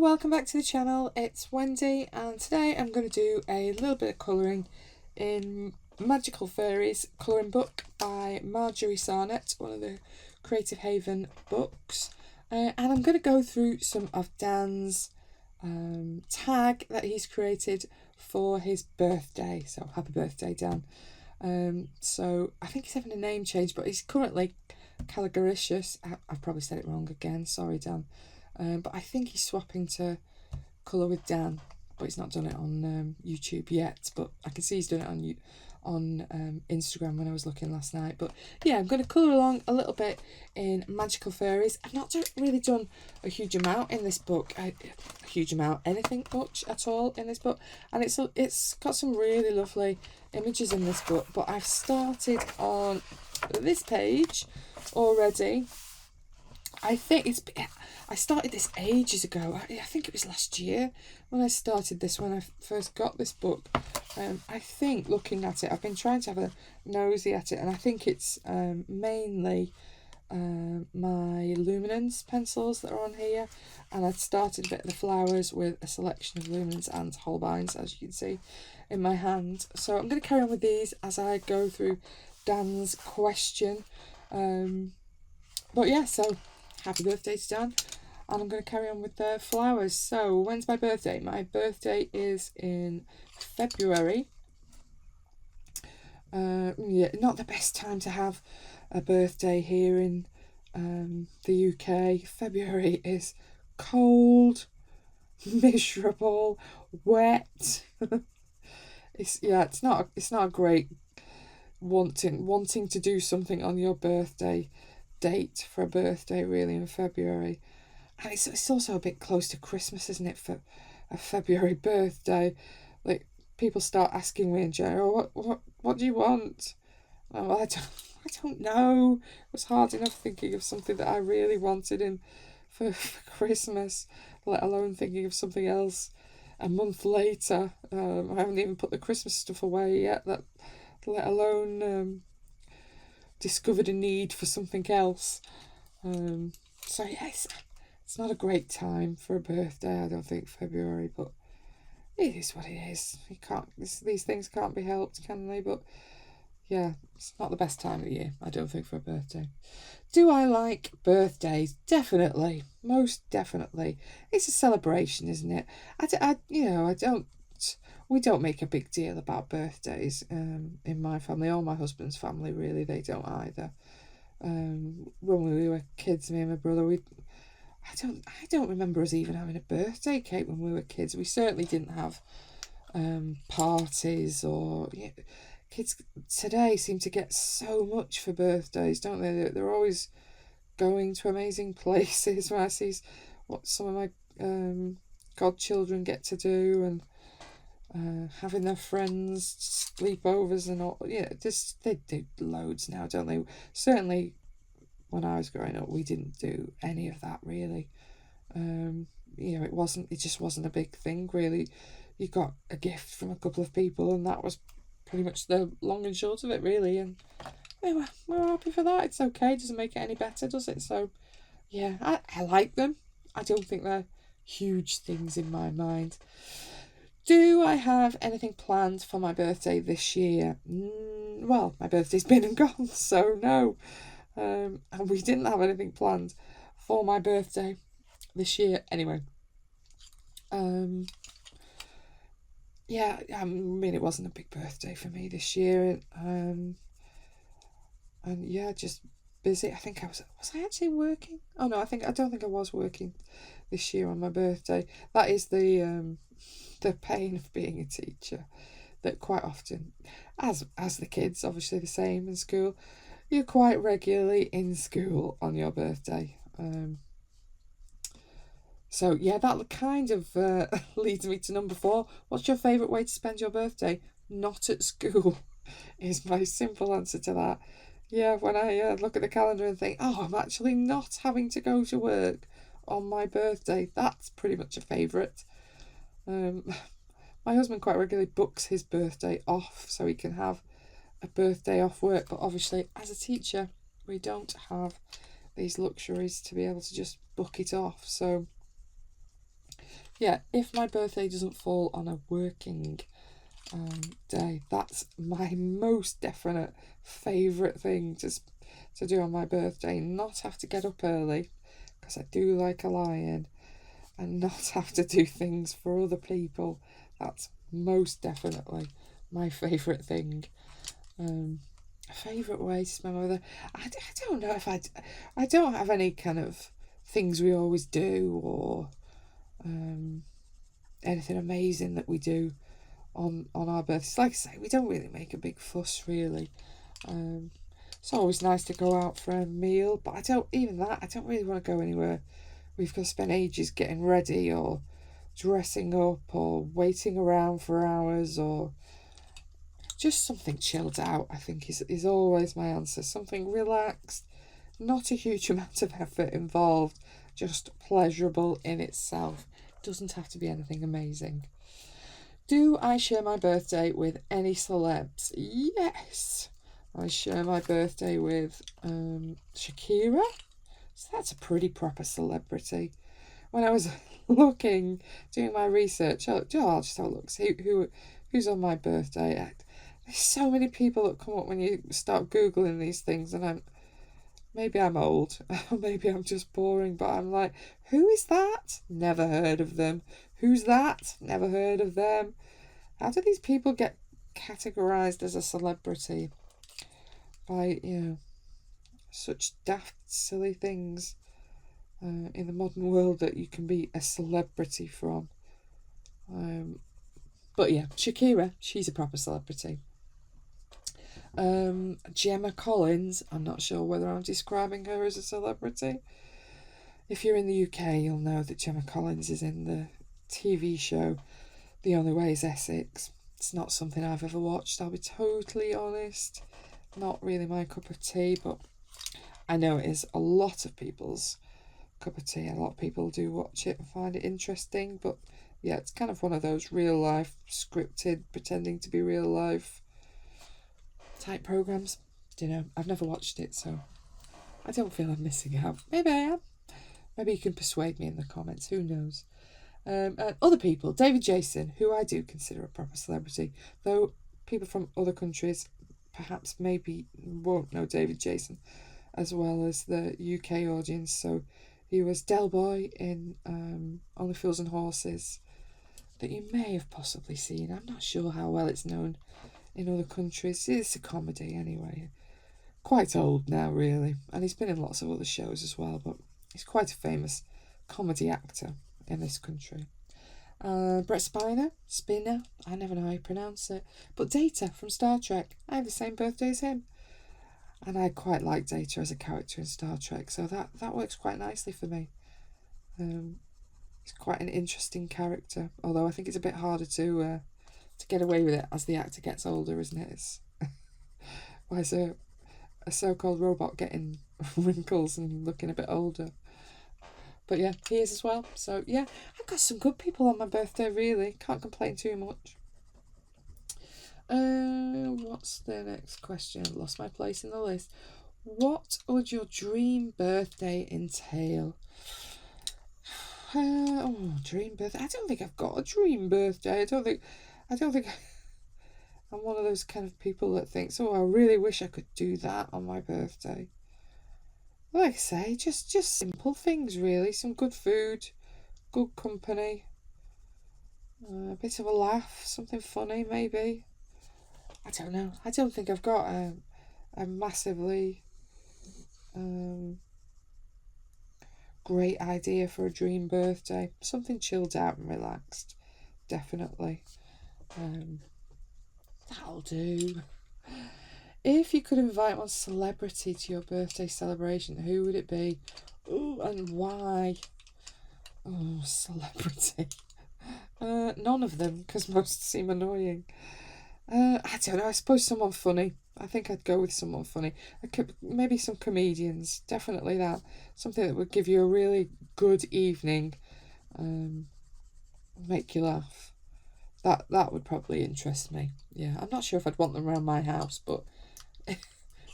welcome back to the channel. It's Wendy and today I'm going to do a little bit of colouring in Magical Fairies colouring book by Marjorie Sarnett, one of the Creative Haven books, and I'm going to go through some of Dan's tag that he's created for his birthday. So happy birthday, Dan. So I think he's having a name change, but he's currently Caligaricious. I've probably said it wrong again, sorry Dan. But I think he's swapping to Colour with Dan, but he's not done it on YouTube yet. But I can see he's done it on Instagram when I was looking last night. But yeah, I'm going to colour along a little bit in Magical Fairies. I've not really done a huge amount in this book, anything much at all in this book, and it's got some really lovely images in this book. But I've started on this page already. I started this ages ago. I think it was last year when I started this, when I first got this book. I think looking at it, I've been trying to have a nosy at it, and I think it's mainly my luminance pencils that are on here. And I'd started a bit of the flowers with a selection of luminance and Holbeins, as you can see in my hand. So I'm going to carry on with these as I go through Dan's question. But yeah, so happy birthday to Dan, and I'm going to carry on with the flowers. So when's my birthday? My birthday is in February. Yeah, not the best time to have a birthday here in the UK. February is cold, miserable, wet. It's not a great wanting to do something on your birthday date for a birthday really in February. And it's also a bit close to Christmas, isn't it, for a February birthday? Like, people start asking me in general, what do you want? Oh, I don't know. It was hard enough thinking of something that I really wanted for Christmas, let alone thinking of something else a month later. I haven't even put the Christmas stuff away yet, let alone discovered a need for something else. So yeah, it's not a great time for a birthday, I don't think, February, but it is what it is. These things can't be helped, can they? But yeah, it's not the best time of the year, I don't think, for a birthday. Do I like birthdays? Definitely, most definitely. It's a celebration, isn't it? We don't make a big deal about birthdays in my family or my husband's family, really. They don't either. When we were kids, me and my brother, I don't remember us even having a birthday cake when we were kids. We certainly didn't have parties or... Kids today seem to get so much for birthdays, don't they? They're always going to amazing places. When I see what some of my godchildren get to do, and having their friends sleepovers and all, they do loads now, don't they? Certainly when I was growing up, we didn't do any of that really. It just wasn't a big thing really. You got a gift from a couple of people, and that was pretty much the long and short of it really, and we're happy for that. It's okay, it doesn't make it any better, does it? So yeah, I like them. I don't think they're huge things in my mind. Do I have anything planned for my birthday this year? Well, my birthday's been and gone, so no. And we didn't have anything planned for my birthday this year anyway. Yeah, I mean, it wasn't a big birthday for me this year. And yeah, just busy. I think was I actually working? Oh no, I don't think I was working this year on my birthday. That is the pain of being a teacher, that quite often, as the kids, obviously the same in school, you're quite regularly in school on your birthday. So yeah, that kind of leads me to number 4. What's your favourite way to spend your birthday? Not at school is my simple answer to that. Yeah, when I look at the calendar and think, oh, I'm actually not having to go to work on my birthday, that's pretty much a favourite. My husband quite regularly books his birthday off so he can have a birthday off work, but obviously as a teacher we don't have these luxuries to be able to just book it off. So yeah, if my birthday doesn't fall on a working day, that's my most definite favourite thing to do on my birthday. Not have to get up early, because I do like a lion, and not have to do things for other people. That's most definitely my favourite thing. Favourite way to spend my birthday. I don't know if I don't have any kind of things we always do, or anything amazing that we do on our birthdays. Like I say, we don't really make a big fuss, really. It's always nice to go out for a meal, but I don't really want to go anywhere we've got to spend ages getting ready, or dressing up, or waiting around for hours, or just something chilled out, I think is always my answer. Something relaxed, not a huge amount of effort involved, just pleasurable in itself. Doesn't have to be anything amazing. Do I share my birthday with any celebs? Yes. I share my birthday with Shakira. So that's a pretty proper celebrity. When I was doing my research, I'll just have a look, see who's on my birthday. There's so many people that come up when you start Googling these things, and maybe I'm old, or maybe I'm just boring, but I'm like, who is that? Never heard of them. Who's that? Never heard of them. How do these people get categorised as a celebrity by, such daft, silly things in the modern world that you can be a celebrity from? But yeah, Shakira, she's a proper celebrity. Gemma Collins, I'm not sure whether I'm describing her as a celebrity. If you're in the UK, you'll know that Gemma Collins is in the TV show The Only Way is Essex. It's not something I've ever watched, I'll be totally honest. Not really my cup of tea, but I know it is a lot of people's cup of tea. A lot of people do watch it and find it interesting, but yeah, it's kind of one of those real life, scripted, pretending to be real life type programmes. I've never watched it, so I don't feel I'm missing out. Maybe I am. Maybe you can persuade me in the comments, who knows. And other people, David Jason, who I do consider a proper celebrity, though people from other countries perhaps maybe won't know David Jason as well as the UK audience. So he was Del Boy in Only Fools and Horses, that you may have possibly seen. I'm not sure how well it's known in other countries. It's a comedy anyway. Quite old now, really, and he's been in lots of other shows as well, but he's quite a famous comedy actor in this country. Brett Spinner, I never know how you pronounce it, but Data from Star Trek, I have the same birthday as him, and I quite like Data as a character in Star Trek, so that works quite nicely for me. He's quite an interesting character, although I think it's a bit harder to get away with it as the actor gets older, isn't it? Why is a so-called robot getting wrinkles and looking a bit older? But yeah, he is as well. So yeah, I've got some good people on my birthday, really. Can't complain too much. What's the next question? Lost my place in the list. What would your dream birthday entail? Dream birthday. I don't think I've got a dream birthday. I don't think I'm one of those kind of people that thinks, I really wish I could do that on my birthday. Like I say, just simple things, really. Some good food, good company, a bit of a laugh, something funny maybe. I don't know. I don't think I've got a massively great idea for a dream birthday. Something chilled out and relaxed, definitely. That'll do. If you could invite one celebrity to your birthday celebration, who would it be? Oh, and why? Oh, celebrity. None of them, because most seem annoying. I don't know, I suppose someone funny. I think I'd go with someone funny. Maybe some comedians, definitely that. Something that would give you a really good evening, make you laugh. That would probably interest me. Yeah, I'm not sure if I'd want them around my house, but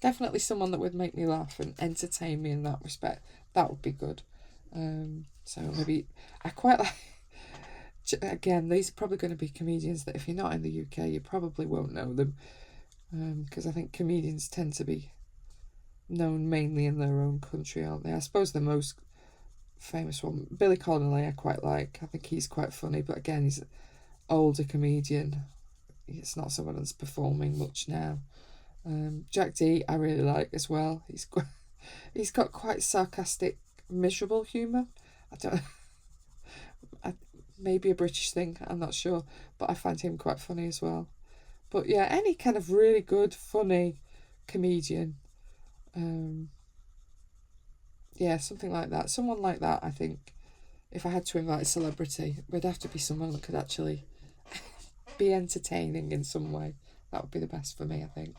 definitely someone that would make me laugh and entertain me in that respect. That would be good. So maybe I quite like again, these are probably going to be comedians that if you're not in the UK, you probably won't know them, because I think comedians tend to be known mainly in their own country, aren't they? I suppose the most famous one, Billy Connolly, I quite like. I think he's quite funny, but again, he's an older comedian. It's not someone that's performing much now. Jack D, I really like as well. He's got quite sarcastic, miserable humour. I don't. Maybe a British thing, I'm not sure, but I find him quite funny as well. But yeah, any kind of really good, funny comedian, yeah, something like that. Someone like that, I think, if I had to invite a celebrity, would have to be someone that could actually be entertaining in some way. That would be the best for me, I think.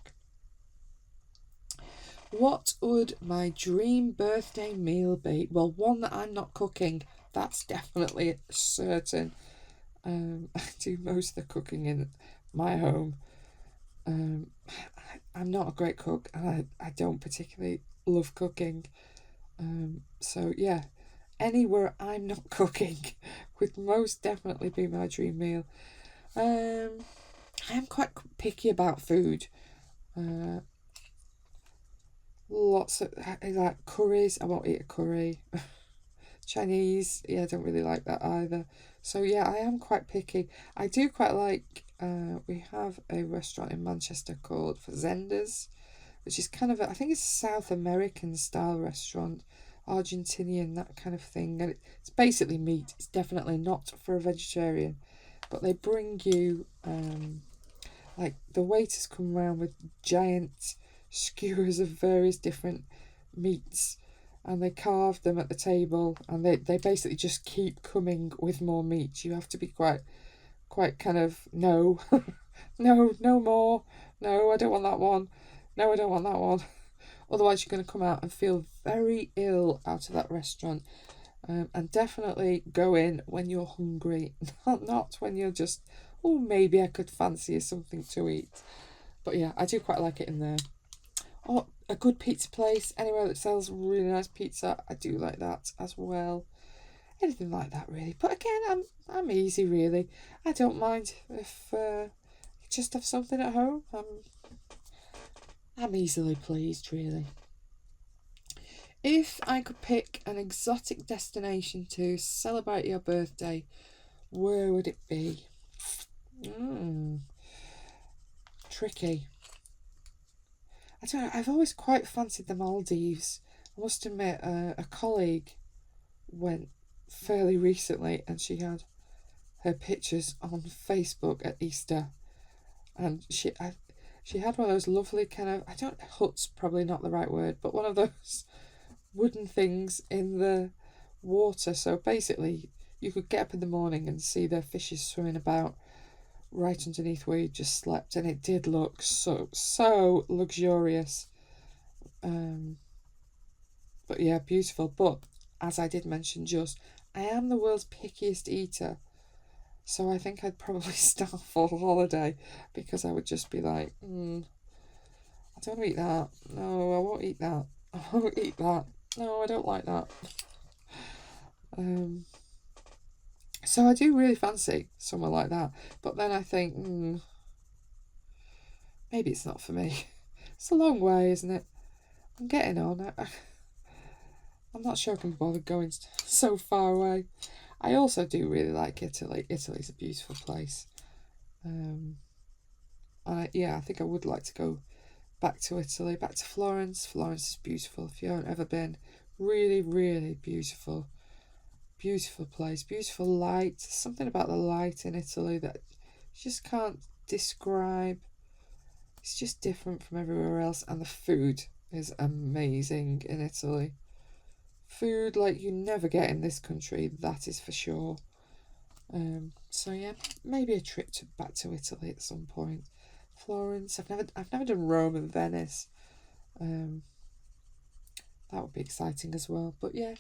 What would my dream birthday meal be? Well, one that I'm not cooking, that's definitely certain. I do most of the cooking in my home. I'm not a great cook, and I don't particularly love cooking. So yeah, anywhere I'm not cooking would most definitely be my dream meal. I am quite picky about food. Lots of like curries. I won't eat a curry. Chinese, yeah, I don't really like that either. So yeah, I am quite picky. I do quite like. We have a restaurant in Manchester called Fazendas, which is kind of I think it's a South American style restaurant, Argentinian, that kind of thing, and it's basically meat. It's definitely not for a vegetarian, but they bring you like the waiters come around with giant skewers of various different meats, and they carve them at the table, and they basically just keep coming with more meat. You have to be quite kind of no no more, no, I don't want that one, no, I don't want that one. Otherwise you're going to come out and feel very ill out of that restaurant. And definitely go in when you're hungry, not when you're just, oh, maybe I could fancy something to eat. But yeah, I do quite like it in there. Oh, a good pizza place, anywhere that sells really nice pizza, I do like that as well. Anything like that, really. But again, I'm easy, really. I don't mind if you just have something at home. I'm easily pleased, really. If I could pick an exotic destination to celebrate your birthday, where would it be? Tricky. I don't know, I've always quite fancied the Maldives. I must admit, a colleague went fairly recently, and she had her pictures on Facebook at Easter, and she had one of those lovely kind of, hut's probably not the right word, but one of those wooden things in the water. So basically, you could get up in the morning and see the fishes swimming about right underneath where you just slept, and it did look so luxurious. But yeah, beautiful. But as I did mention, I am the world's pickiest eater, so I think I'd probably starve for holiday, because I would just be like, I don't want to eat that. No, I won't eat that. I won't eat that. No, I don't like that. So I do really fancy somewhere like that, but then I think, maybe it's not for me. It's a long way, isn't it? I'm getting on. I'm not sure I can bother going so far away. I also do really like Italy. Italy's a beautiful place. I think I would like to go back to Italy, back to Florence. Florence is beautiful. If you haven't ever been, really, really beautiful. Beautiful place, beautiful light. Something about the light in Italy that you just can't describe. It's just different from everywhere else, and the food is amazing in Italy. Food like you never get in this country, that is for sure. So yeah, maybe a trip back to Italy at some point. Florence. I've never done Rome and Venice. That would be exciting as well. But yeah,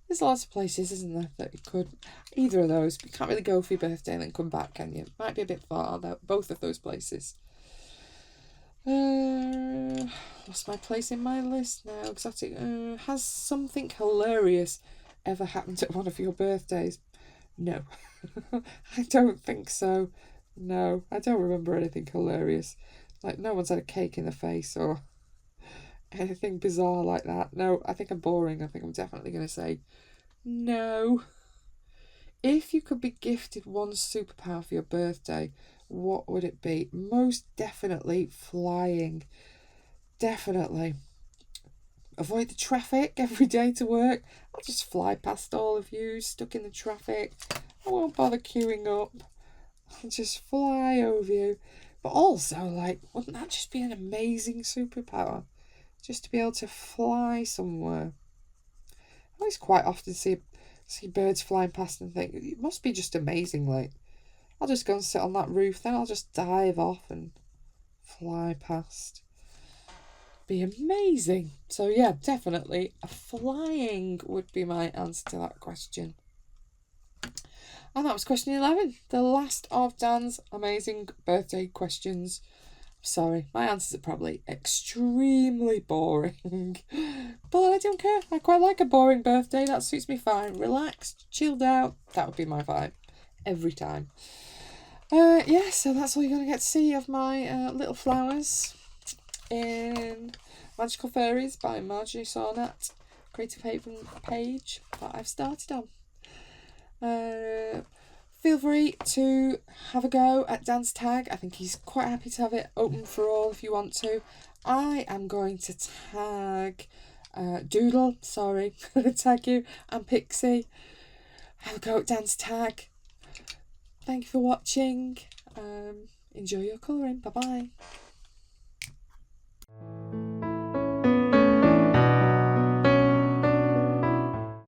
there's lots of places, isn't there, that you could, either of those. But you can't really go for your birthday and then come back, can you? Might be a bit far, both of those places. Lost my place in my list now. Exotic. Has something hilarious ever happened at one of your birthdays? No. I don't think so. No, I don't remember anything hilarious. Like, no one's had a cake in the face or anything bizarre like that. No, I think I'm boring. I think I'm definitely going to say no. If you could be gifted one superpower for your birthday, what would it be? Most definitely flying. Definitely. Avoid the traffic every day to work. I'll just fly past all of you stuck in the traffic. I won't bother queuing up. I'll just fly over you. But also, like, wouldn't that just be an amazing superpower? Just to be able to fly somewhere. I always quite often see birds flying past and think, it must be just amazing. Like, I'll just go and sit on that roof, then I'll just dive off and fly past. Be amazing. So yeah, definitely flying would be my answer to that question. And that was question 11, the last of Dan's amazing birthday questions. Sorry, my answers are probably extremely boring, but I don't care. I quite like a boring birthday. That suits me fine. Relaxed, chilled out. That would be my vibe every time. Yeah, so that's all you're going to get to see of my little flowers in Magical Fairies by Marjorie Sarnett, Creative Haven page that I've started on. Feel free to have a go at Dan's tag. I think he's quite happy to have it open for all if you want to. I am going to tag Doodle, sorry, tag you, and Pixie. Have a go at Dan's tag. Thank you for watching. Enjoy your colouring. Bye bye.